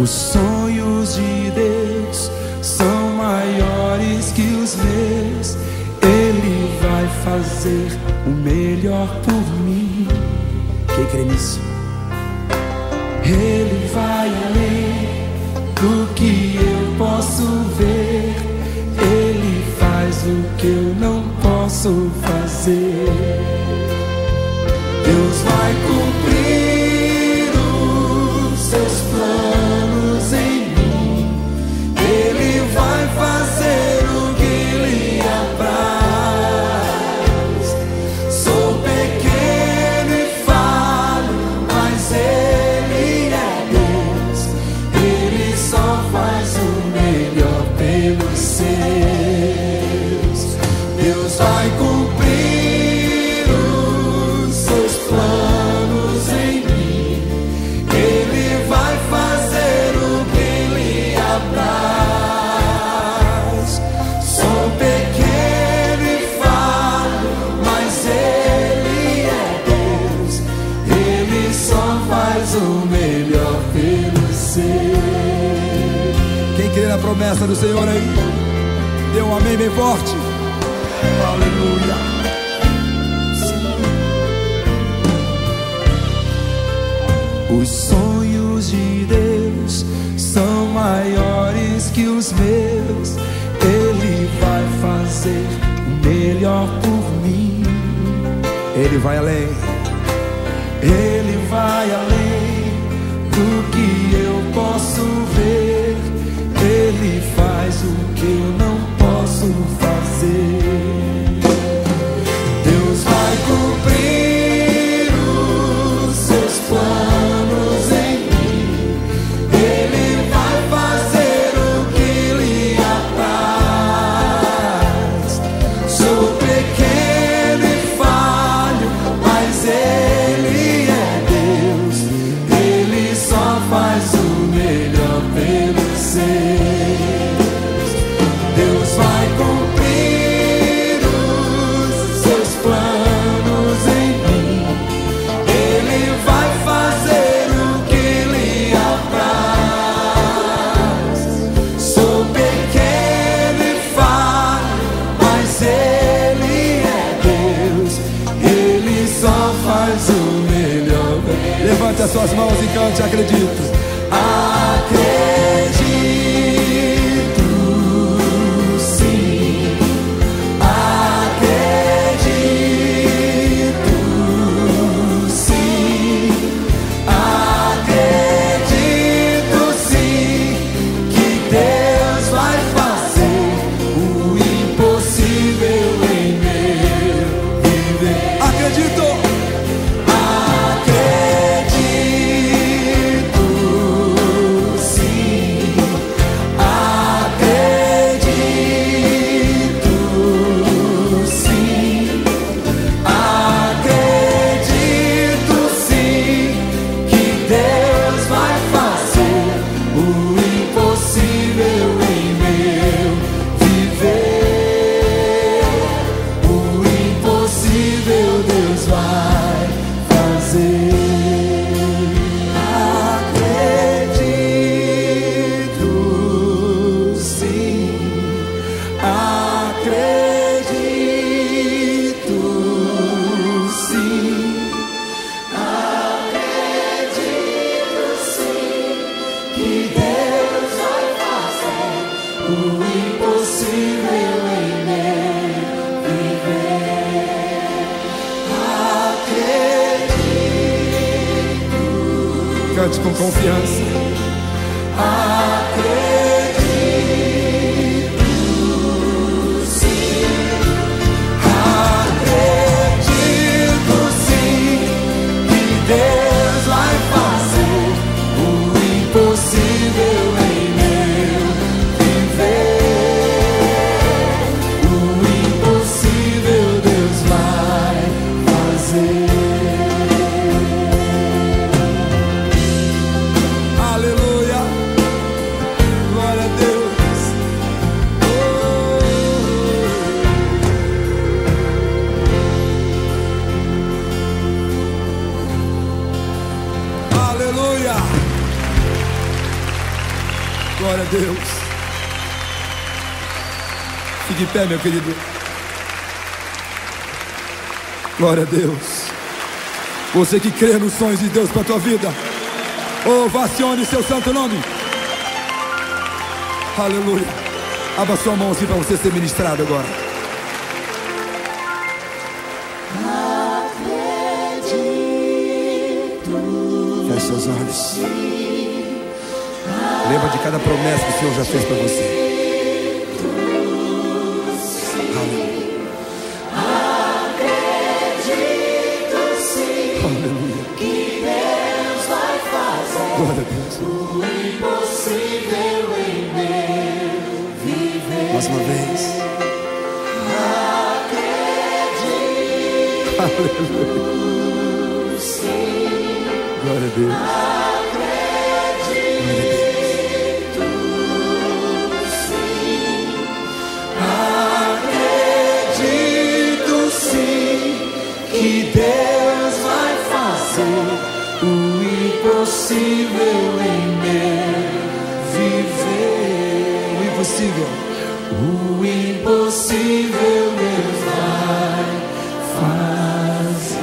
Os sonhos de Deus são maiores que os meus. Ele vai fazer o melhor por mim. Quem crê nisso? Ele vai além do que eu posso ver. Ele faz o que eu não posso fazer. Deus vai cumprir os seus planos em mim. Ele vai fazer o que lhe apraz. Sou pequeno e falho, mas Ele é Deus. Ele só faz o melhor pelos seus. Deus vai cumprir os seus planos em mim. Ele vai fazer o que lhe apraz. Sou pequeno e falho, mas Ele é Deus. Ele só faz o melhor pelos seus. Quem crê na promessa do Senhor aí? Dê um amém bem forte. Aleluia. Os sonhos de Deus são maiores que os meus. Ele vai fazer o melhor por mim. Ele vai além. Ele vai além do que eu posso ver. Ele faz o que eu não posso fazer. Deus vai cumprir os seus planos em mim. Ele vai fazer o que lhe apraz. Sou pequeno e falho, mas Ele é Deus. Ele só faz o melhor pelos seus. Deus vai cumprir os seus planos em mim. Ele vai fazer o que lhe apraz. Sou pequeno e falho, mas Ele é Deus. Ele só faz o melhor. Levante as suas mãos e cante, acredito. Acredito, sim. Acredito, sim. Acredito, sim, que Deus vai fazer o impossível em meu viver. Acredito. Cante com confiança. Acredito, sim. Acredito, sim, que Deus vai fazer o impossível em meu viver. O impossível Deus vai fazer. Aleluia. Glória a Deus. Fique em pé, meu querido. Glória a Deus. Você que crê nos sonhos de Deus para a tua vida, ovacione seu santo nome. Aleluia. Abra sua mão assim para você ser ministrado agora. Feche seus olhos. Lembra de cada promessa que o Senhor já fez para você. Glória a Deus. O impossível em meu viver. Mais uma vez. Acredito. Aleluia. Sim. Glória a Deus. Acredito. Sim. Acredito sim que Deus vai fazer o impossível em meu viver. O impossível. O impossível Deus vai fazer.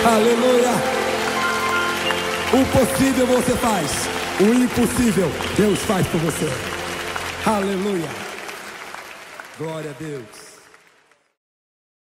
Aleluia. O possível você faz. O impossível Deus faz por você. Aleluia. Glória a Deus.